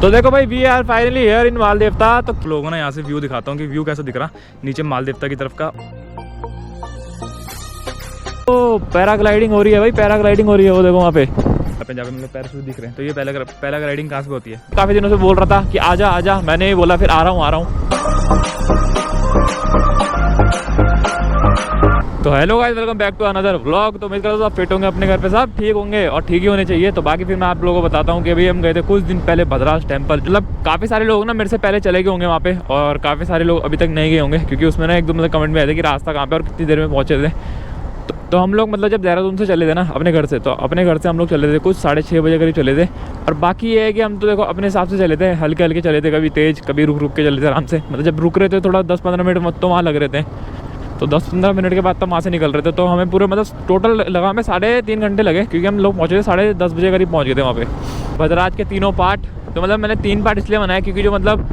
तो देखो भाई we are finally here in Mal Devta. तो लोगों ने यहाँ से व्यू दिखाता हूँ कि व्यू कैसा दिख रहा नीचे माल देवता की तरफ का। तो पैराग्लाइडिंग हो रही है भाई, पैराग्लाइडिंग हो रही है। वो देखो वहाँ पे जहाँ पे मेरे पैराशूट दिख रहे हैं। तो ये पैराग्लाइडिंग कहाँ से होती है? काफ़ी दिनों से बोल रहा था कि आजा आजा, मैंने ही बोला फिर आ रहा हूँ। तो hello guys, welcome back to another vlog. तो उम्मीद करता हूँ आप फिट होंगे, अपने घर पे सब ठीक होंगे और ठीक ही होने चाहिए। तो बाकी फिर मैं आप लोगों को बताता हूँ कि अभी हम गए थे कुछ दिन पहले भद्राज टेम्पल। मतलब काफ़ी सारे लोग ना मेरे से पहले चले गए होंगे वहाँ पे, और काफ़ी सारे लोग अभी तक नहीं गए होंगे, क्योंकि उसमें ना एक दो मतलब कमेंट में आए थे कि रास्ता कहाँ पे और कितनी देर में पहुँचे थे। तो हम लोग मतलब जब देहरादून से चले थे ना अपने घर से, तो अपने घर से हम लोग चले थे कुछ 6:30 बजे करीब चले थे। और बाकी ये है कि हम तो देखो अपने हिसाब से चले थे, हल्के हल्के चले थे, कभी तेज़ कभी रुक रुक के चले थे आराम से। मतलब जब रुक रहे थे थोड़ा 10-15 मिनट तो वहाँ लग रहे थे, तो 10-15 मिनट के बाद तो वहाँ से निकल रहे थे। तो हमें पूरे मतलब टोटल लगा हमें 3.5 घंटे लगे, क्योंकि हम लोग पहुँचे थे 10:30 बजे करीब पहुँच गए थे वहाँ पे। भद्राज के तीनों पार्ट, तो मतलब मैंने 3 पार्ट इसलिए बनाया क्योंकि जो मतलब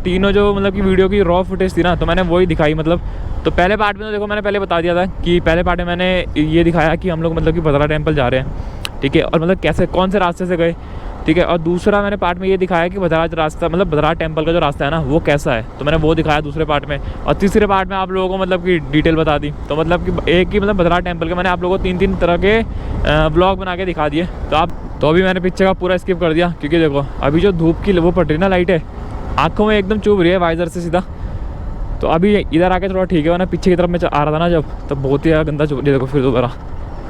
तीनों जो मतलब कि वीडियो की रॉ फुटेज थी ना, तो मैंने वही दिखाई। मतलब तो पहले पार्ट में तो देखो मैंने पहले बता दिया था कि पहले पार्ट में मैंने ये दिखाया कि हम लोग मतलब कि भद्रा टेम्पल जा रहे हैं, ठीक है, और मतलब कैसे कौन से रास्ते से गए, ठीक है। और दूसरा मैंने पार्ट में ये दिखाया कि भद्राज रास्ता मतलब भद्राज टेम्पल का जो रास्ता है ना वो कैसा है, तो मैंने वो दिखाया दूसरे पार्ट में। और तीसरे पार्ट में आप लोगों को मतलब कि डिटेल बता दी। तो मतलब कि एक ही मतलब भद्राज टेम्पल के मैंने आप लोगों को 3-3 तरह के ब्लॉग बना के दिखा दिए। तो अभी मैंने पिक्चर का पूरा स्किप कर दिया, क्योंकि देखो अभी जो धूप की वो पड़ रही ना लाइट है, आँखों में एकदम चुभ रही है वाइजर से सीधा। तो अभी इधर आके थोड़ा ठीक है, वरना पीछे की तरफ मैं आ रहा था ना जब, तब बहुत ही गंदा चुभ रही है देखो फिर दोबारा।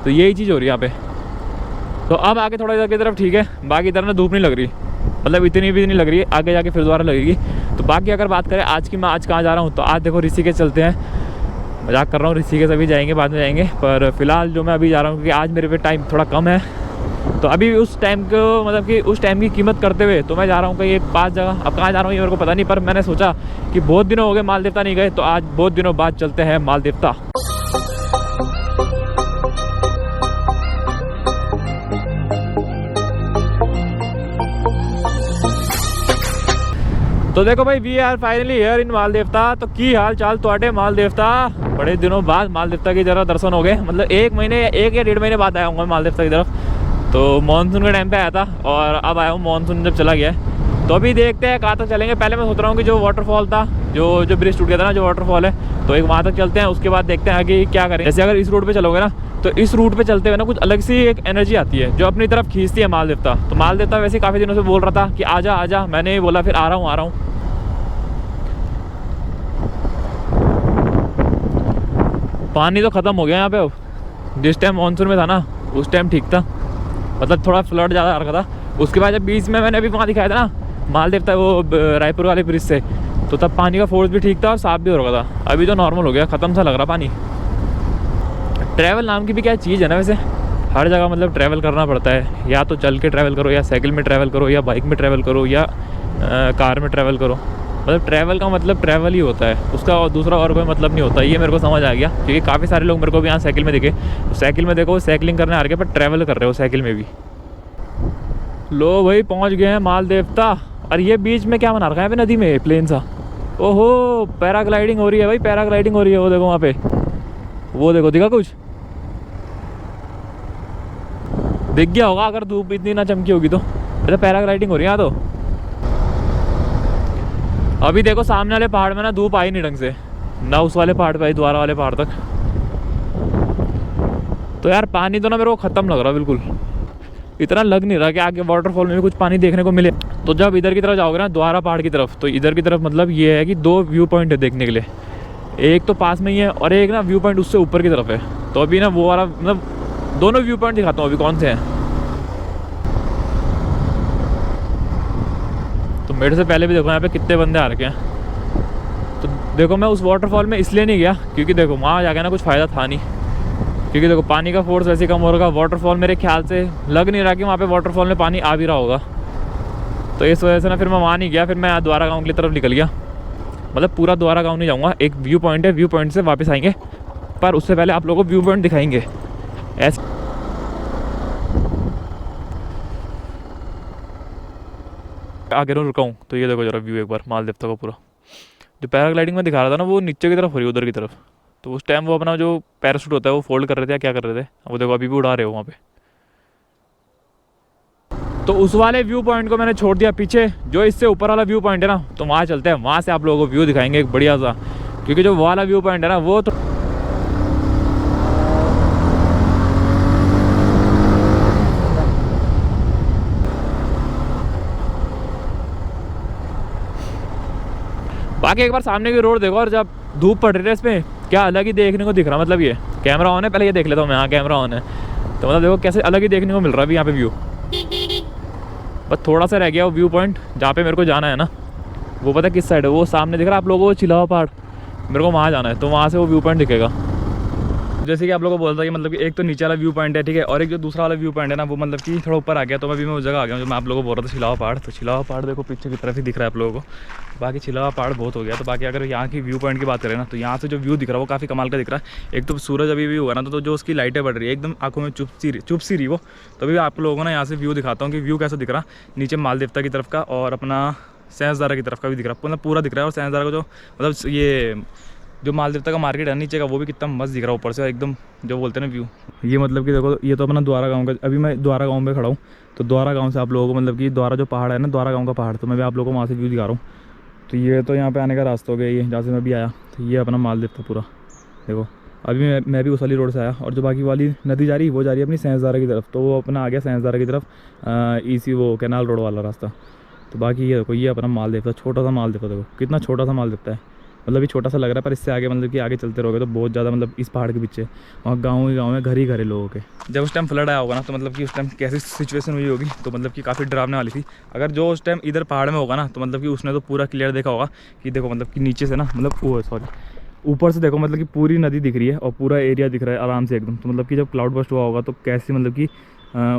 तो यही चीज़ हो रही है यहाँ पे। तो अब आगे थोड़ा इधर की तरफ ठीक है, बाकी इधर ना धूप नहीं लग रही, मतलब इतनी भी नहीं लग रही है, आगे जाके फिर दोबारा लगेगी। तो बाकी अगर बात करें आज की, मैं आज कहाँ जा रहा हूँ, तो आज देखो ऋषिकेश चलते हैं। मजाक कर रहा हूँ, ऋषिकेश अभी जाएंगे, बाद में जाएंगे, पर फिलहाल जो मैं अभी जा रहा हूँ क्योंकि आज मेरे पे टाइम थोड़ा कम है। तो अभी उस टाइम को मतलब कि उस टाइम की कीमत करते हुए तो मैं जा रहा हूँ कहीं एक 5 जगह। अब कहाँ जा रहा हूँ ये मेरे को पता नहीं, पर मैंने सोचा कि बहुत दिनों हो गए माल देवता नहीं गए, तो आज बहुत दिनों बाद चलते हैं माल देवता। तो देखो भाई we are finally here in Mal Devta. तो की हाल चाल तोड़े माल देवता, बड़े दिनों बाद माल देवता की तरफ दर्शन हो गए। मतलब 1 महीने 1 या 1.5 महीने बाद आया हूँ माल देवता की तरफ। तो मानसून के टाइम पे आया था और अब आया हूँ मानसून जब चला गया है। तो अभी देखते हैं कहाँ तक चलेंगे। पहले मैं सोच रहा हूँ कि जो वाटरफॉल था, जो ब्रिज टूट गया था ना, जो वाटरफॉल है, तो एक वहाँ तक चलते हैं। उसके बाद देखते हैं आगे क्या करें। जैसे अगर इस रूट पे चलोगे ना, तो इस रूट पे चलते हुए ना कुछ अलग सी एक एनर्जी आती है जो अपनी तरफ खींचती है माल देवता। तो माल देवता वैसे काफ़ी दिनों से बोल रहा था कि आजा आजा, मैंने ही बोला फिर आ रहा हूँ। पानी तो ख़त्म हो गया यहाँ पे अब। जिस टाइम मानसून में था ना उस टाइम ठीक था, मतलब थोड़ा फ्लड ज़्यादा आ रखा था। उसके बाद जब बीच में मैंने अभी वहाँ दिखाया था ना माल देवता, वो रायपुर वाले ब्रिज से, तो तब पानी का फोर्स भी ठीक था और साफ भी हो रहा था। अभी तो नॉर्मल हो गया, ख़त्म सा लग रहा पानी। ट्रैवल नाम की भी क्या चीज़ है ना वैसे, हर जगह मतलब ट्रैवल करना पड़ता है। या तो चल के ट्रैवल करो, या साइकिल में ट्रैवल करो, या बाइक में ट्रैवल करो, या कार में ट्रैवल करो। मतलब ट्रैवल का मतलब ट्रैवल ही होता है, उसका और दूसरा और कोई मतलब नहीं होता। ये मेरे को समझ आ गया, क्योंकि काफ़ी सारे लोग मेरे को भी यहाँ साइकिल में दिखे। साइकिल में देखो साइकिलिंग करने आ रहे, पर ट्रैवल कर रहे हो साइकिल में भी। लो भाई पहुँच गए हैं माल देवता। और ये बीच में क्या बना रखा है यहाँ पे, नदी में प्लेन सा। ओहो पैराग्लाइडिंग हो रही है भाई, पैराग्लाइडिंग हो रही है। वो देखो वहाँ पे, वो देखो दिखा कुछ, दिख गया होगा अगर धूप इतनी ना चमकी होगी तो। अच्छा पैराग्लाइडिंग हो रही है यहाँ तो। अभी देखो सामने वाले पहाड़ में ना धूप आई नहीं ढंग से, ना उस वाले पहाड़ पे आई, द्वारा वाले पहाड़ तक। तो यार पानी तो ना मेरे को ख़त्म लग रहा बिल्कुल, इतना लग नहीं रहा कि आगे वाटरफॉल में भी कुछ पानी देखने को मिले। तो जब इधर की तरफ जाओगे ना द्वारा पहाड़ की तरफ, तो इधर की तरफ मतलब ये है कि 2 व्यू पॉइंट है देखने के लिए। एक तो पास में ही है और एक ना व्यू पॉइंट उससे ऊपर की तरफ है। तो अभी ना वो वाला मतलब दोनों व्यू पॉइंट दिखाता हूँ अभी कौन से हैं। तो मेरे से पहले भी देखो यहाँ पे कितने बंदे आ रखे हैं। तो देखो मैं उस वाटरफॉल में इसलिए नहीं गया क्योंकि देखो वहाँ जाके ना कुछ फ़ायदा था नहीं, क्योंकि देखो पानी का फोर्स वैसे कम हो रहा। वाटरफॉल मेरे ख्याल से लग नहीं रहा कि वहाँ पे वाटरफॉल में पानी आ भी रहा होगा। तो इस वजह से ना फिर मैं वहाँ नहीं गया, फिर मैं द्वारा गाँव की तरफ निकल गया। मतलब पूरा द्वारा गाँव नहीं जाऊँगा, एक व्यू पॉइंट है, व्यू पॉइंट से वापस आएंगे, पर उससे पहले आप लोगों को व्यू पॉइंट दिखाएंगे ऐसे। आगे रुका हूँ तो ये देखो जरा व्यू एक बार माल देवता का पूरा। जो पैराग्लाइडिंग में दिखा रहा था ना वो नीचे की तरफ हो रही है, उधर की तरफ। तो उस टाइम वो अपना जो पैराशूट होता है वो फोल्ड कर रहे थे या क्या कर रहे थे, वो देखो अभी भी उड़ा रहे हो वहाँ पे। तो उस वाले व्यू पॉइंट को मैंने छोड़ दिया पीछे, जो इससे ऊपर वाला व्यू पॉइंट है ना, तो वहाँ चलते हैं, वहाँ से आप लोगों को व्यू दिखाएंगे एक बढ़िया सा, क्योंकि जो वाला व्यू पॉइंट है ना वो तो बाकी एक बार सामने की रोड देखो, और जब धूप पड़ रही है इसमें क्या अलग ही देखने को दिख रहा, मतलब ये कैमरा ऑन है, पहले ये देख लेता हूँ मैं, हाँ कैमरा ऑन है, तो मतलब देखो कैसे अलग ही देखने को मिल रहा है अभी यहाँ पे व्यू। बस थोड़ा सा रह गया वो व्यू पॉइंट जहाँ पे मेरे को जाना है ना, वो पता है किस साइड है, वो सामने दिख रहा है आप लोगों को चिल्लावा पहाड़, मेरे को वहाँ जाना है, तो वहाँ से वो व्यू पॉइंट दिखेगा। जैसे कि आप लोगों को बोलता है कि मतलब कि एक तो नीचे वाला व्यू पॉइंट है, ठीक है, और एक जो दूसरा वाला व्यू पॉइंट है ना वो मतलब कि थोड़ा ऊपर आ गया, तो अभी मैं उस जगह आ गया हूँ जो मैं आप लोगों को बोल रहा था चिल्लावा पहाड़। तो चिल्लावा पहाड़ देखो पीछे की तरफ ही दिख रहा है आप लोगों को, बाकी चिल्लावा पहाड़ बहुत हो गया। तो बाकी अगर यहाँ की व्यू पॉइंट की बात करें ना, तो यहाँ से जो व्यू दिख रहा है वो काफ़ी कमाल का दिख रहा है। एक तो सूरज अभी भी हुआ ना, तो जो उसकी लाइटें बढ़ रही है एकदम आंखों में चुप सी रही वो। तो अभी आप लोगों को ना यहाँ से व्यू दिखाता हूँ कि व्यू कैसा दिख रहा, नीचे मालदेवता की तरफ का और अपना सैंसदारा की तरफ का भी दिख रहा है, मतलब पूरा दिख रहा है। और सैंसदारा का जो मतलब ये जो मालदेवता का मार्केट है नीचे का, वो भी कितना मस्त दिख रहा है ऊपर से एकदम, जो बोलते हैं ना व्यू। ये मतलब कि देखो ये तो अपना द्वारा गांव का, अभी मैं द्वारा गांव में खड़ा हूँ, तो द्वारा गांव से आप लोगों को मतलब कि द्वारा जो पहाड़ है ना, द्वारा गांव का पहाड़, तो मैं भी आप लोगों को वहाँ से व्यू दिखा रहा हूँ। तो ये तो यहाँ पे आने का रास्ता हो गया, ये जहाँ से मैं भी आया, तो ये अपना मालदेवता पूरा देखो। अभी मैं भी उस वाली रोड से आया, और जो बाकी वाली नदी जा रही वो जा रही है अपनी सैंसदारा की तरफ, तो वो अपना आ गया सैंसदारा की तरफ ईसी वो कैनाल रोड वाला रास्ता। तो बाकी ये देखो ये अपना मालदेवता, छोटा सा मालदेवता देखो कितना छोटा सा मालदेवता है, मतलब ये छोटा सा लग रहा है, पर इससे आगे मतलब कि आगे चलते रहोगे तो बहुत ज़्यादा, मतलब इस पहाड़ के पीछे वहाँ गाँव ही गाँव है, घर ही घर है लोगों के। जब उस टाइम फ्लड आया होगा ना, तो मतलब कि उस टाइम कैसी सिचुएशन हुई होगी, तो मतलब कि काफ़ी डरावने वाली थी। अगर जो उस टाइम इधर पहाड़ में होगा ना, तो मतलब कि उसने तो पूरा क्लियर देखा होगा कि देखो मतलब कि नीचे से ना, मतलब वो सॉरी ऊपर से देखो मतलब कि पूरी नदी दिख रही है और पूरा एरिया दिख रहा है आराम से एकदम। तो मतलब कि जब क्लाउड बस्ट हुआ होगा तो कैसी मतलब कि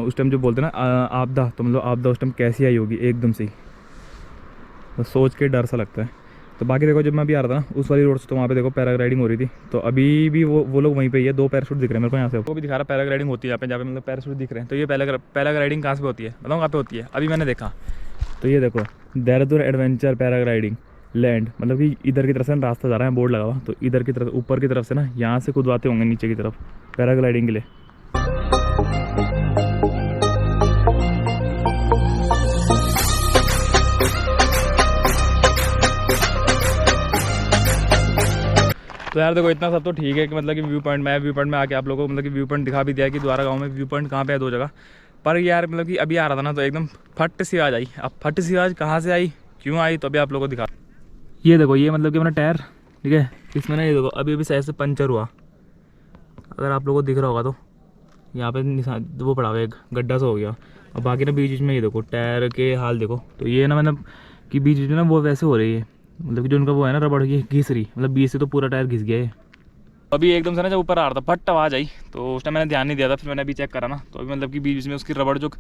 उस टाइम जो बोलते हैं ना आपदा, तो मतलब आपदा उस टाइम कैसी आई होगी एकदम से ही, तो सोच के डर सा लगता है। तो बाकी देखो जब मैं अभी आ रहा था ना उस वाली रोड से, तो वहाँ पे देखो पैराग्लाइडिंग हो रही थी, तो अभी भी वो लोग वहीं पे ही है, 2 पैराशूट दिख रहे हैं मेरे को यहाँ से, वो भी दिखा रहा है पैराग्लाइडिंग होती है यहाँ पे, जहाँ पे मतलब पैराशूट दिख रहे हैं। तो ये पैराग्लाइडिंग कहाँ से होती है बताऊँ कहाँ पे होती है, अभी मैंने देखा, तो ये देखो देहरादून एडवेंचर पैराग्लाइडिंग लैंड, मतलब कि इधर की तरफ से रास्ता जा रहा है, बोर्ड लगा हुआ, तो इधर की तरफ ऊपर की तरफ से ना यहाँ से कूदवाते होंगे नीचे की तरफ पैराग्लाइडिंग के लिए। तो यार देखो इतना सब तो ठीक है कि मतलब कि व्यू पॉइंट में आके आप लोगों को मतलब कि व्यू पॉइंट दिखा भी दिया कि द्वारा गांव में व्यू पॉइंट कहाँ पे है 2 जगह। पर यार मतलब कि अभी आ रहा था ना, तो एकदम फट सी आवाज़ आई। अब फट सी आवाज़ कहाँ से आई, क्यों आई, तो अभी आप लोगों को दिखा। ये देखो ये मतलब कि अपना टायर, ठीक है, इसमें ना ये देखो अभी साइड से पंचर हुआ, अगर आप लोगों को दिख रहा होगा तो यहाँ पे निशान वो पड़ा हुआ, एक गड्ढा सा हो गया। और बाकी ना बीच में ये देखो टायर के हाल देखो, तो ये ना मतलब कि बीच में ना वो वैसे हो रही है, मतलब कि जो उनका वो है ना रबड़ की घिस रही, मतलब बीच से तो पूरा टायर घिस गया है। अभी एकदम से ना जब ऊपर आ रहा था फट आवाज़ आई, तो उस टाइम मैंने ध्यान नहीं दिया था, फिर मैंने अभी चेक करा ना, तो अभी मतलब कि बीच में उसकी रबड़ जो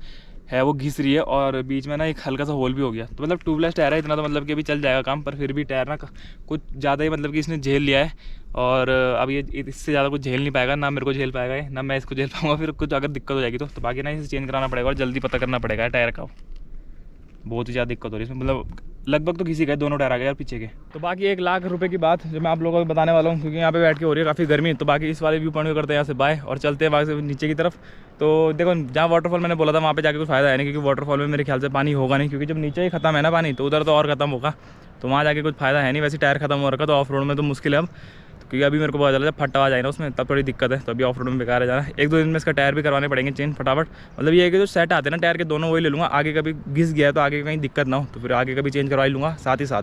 है वो घिस रही है, और बीच में ना एक हल्का सा होल भी हो गया। तो मतलब ट्यूबलेस टायर है इतना, तो मतलब कि अभी चल जाएगा काम, पर फिर भी टायर ना कुछ ज़्यादा ही मतलब कि इसने झेल लिया है, और अब ये इससे ज़्यादा कुछ झेल नहीं पाएगा, ना मेरे को झेल पाएगा, ना मैं इसको झेल पाऊँगा, फिर कुछ अगर दिक्कत हो जाएगी तो बाकी ना इसे चेंज कराना पड़ेगा, और जल्दी पता करना पड़ेगा टायर का, बहुत ही ज़्यादा दिक्कत हो रही है इसमें, मतलब लगभग तो किसी गए, दोनों टायर आ गए यार पीछे के। तो बाकी 1 लाख रुपए की बात जो मैं आप लोगों को बताने वाला हूँ, क्योंकि यहाँ पे बैठ के हो रही है काफ़ी गर्मी। तो बाकी इस वाले व्यू पॉइंट को करते हैं यहाँ से बाय, और चलते हैं वहाँ से नीचे की तरफ। तो देखो जहाँ वाटरफॉल मैंने बोला था वहाँ पे जाके कुछ फ़ायदा है नहीं, क्योंकि वाटरफॉल में मेरे ख्याल से पानी होगा नहीं, क्योंकि जब नीचे ही खत्म है ना पानी, तो उधर तो और ख़त्म होगा, तो वहाँ जाके कुछ फ़ायदा है नहीं। वैसे टायर खत्म हो रखा, तो ऑफ रोड में तो मुश्किल है अब, क्योंकि अभी मेरे को पता चला जब फट आवाज़ आई ना उसमें, तब थोड़ी दिक्कत है। तो अभी ऑफ रोड में बेकार है जाना, 1-2 दिन में इसका टायर भी करवाने पड़ेंगे चेंज फटाफट। मतलब ये है कि जो सेट आते हैं ना टायर के दोनों, वही ले लूँगा, आगे कभी घिस गया तो आगे कहीं दिक्कत ना हो, तो फिर आगे कभी चेंज करवा लूँगा साथ ही साथ।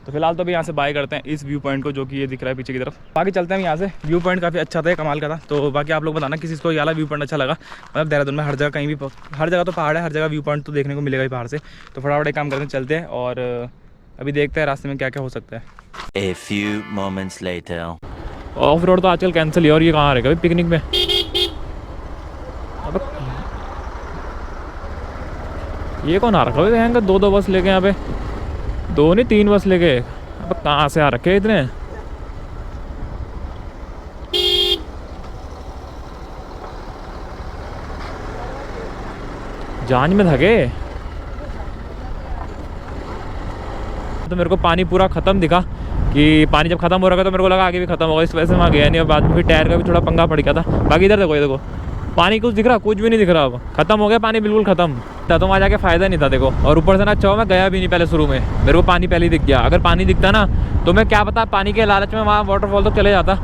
तो फिलहाल तो अभी यहाँ से बाय करते हैं इस व्यू पॉइंट को, जो कि ये दिख रहा है पीछे की तरफ। बाकी चलते हैं यहाँ से, व्यू पॉइंट काफ़ी अच्छा था, कमाल का था। तो बाकी आप लोग बताना किसी को ये वाला व्यू पॉइंट अच्छा लगा। मतलब देहरादून में हर जगह कहीं भी, हर जगह तो पहाड़ है, हर जगह व्यू पॉइंट तो देखने को मिलेगा ही पहाड़ से। तो फटाफट एक काम करते हैं, चलते हैं और अभी देखते हैं रास्ते में क्या क्या हो सकता है। A few moments later. Of road तो आजकल कैंसिल है, और ये कहाँ रहेगा पिकनिक में। अब ये कौन आ रखा है 2-2 बस लेके यहाँ पे, 2 नहीं 3 बस लेके, अब कहाँ से आ रखे इतने। जान में थके। तो मेरे को पानी पूरा ख़त्म दिखा, कि पानी जब खत्म हो रहा था तो मेरे को लगा आगे भी खत्म होगा, इस वजह से वहाँ गया नहीं। और बाद में फिर टायर का भी थोड़ा पंगा पड़ गया था। बाकी इधर देखो, ये देखो पानी कुछ दिख रहा, कुछ भी नहीं दिख रहा, अब खत्म हो गया पानी, बिल्कुल खत्म था। तो वहाँ जाके फ़ायदा नहीं था देखो। और ऊपर से ना अच्छा मैं गया भी नहीं पहले, शुरू में मेरे को पानी पहले ही दिख गया। अगर पानी दिखता ना तो मैं क्या पता पानी के लालच में वहाँ वाटरफॉल तक चले जाता।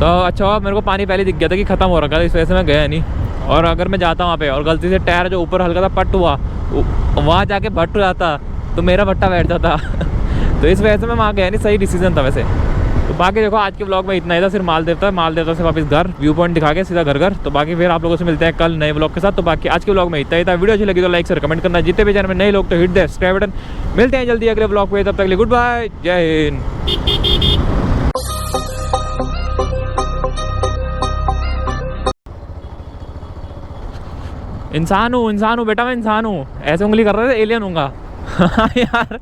तो अच्छा मेरे को पानी पहले दिख गया था कि ख़त्म हो रखा था, इस वजह से मैं गया नहीं। और अगर मैं जाता वहाँ पे और गलती से टायर जो ऊपर हल्का सा पट हुआ, वहाँ जाके भट्ट जाता तो मेरा भट्टा बैठ जाता तो इस वजह से मैं वहाँ गया नहीं, सही डिसीजन था वैसे। तो बाकी देखो आज के ब्लॉग में इतना ही था, सिर्फ माल देवता से वापस घर, व्यू पॉइंट दिखा के सीधा घर। तो बाकी फिर आप लोगों से मिलते हैं कल नए ब्लॉग के साथ। तो बाकी आज के ब्लॉग में इतना ही था। वीडियो अच्छी लगी तो लाइक से कमेंट करना, जितने भी चैनल में नए लोग तो हिट द सब्सक्राइब बटन। मिलते हैं जल्दी अगले ब्लॉग पे, तब तक के लिए गुड बाय, जय हिंद। इंसान हूँ बेटा, मैं इंसान हूँ। ऐसे उंगली कर रहे थे, एलियन हूँगा यार।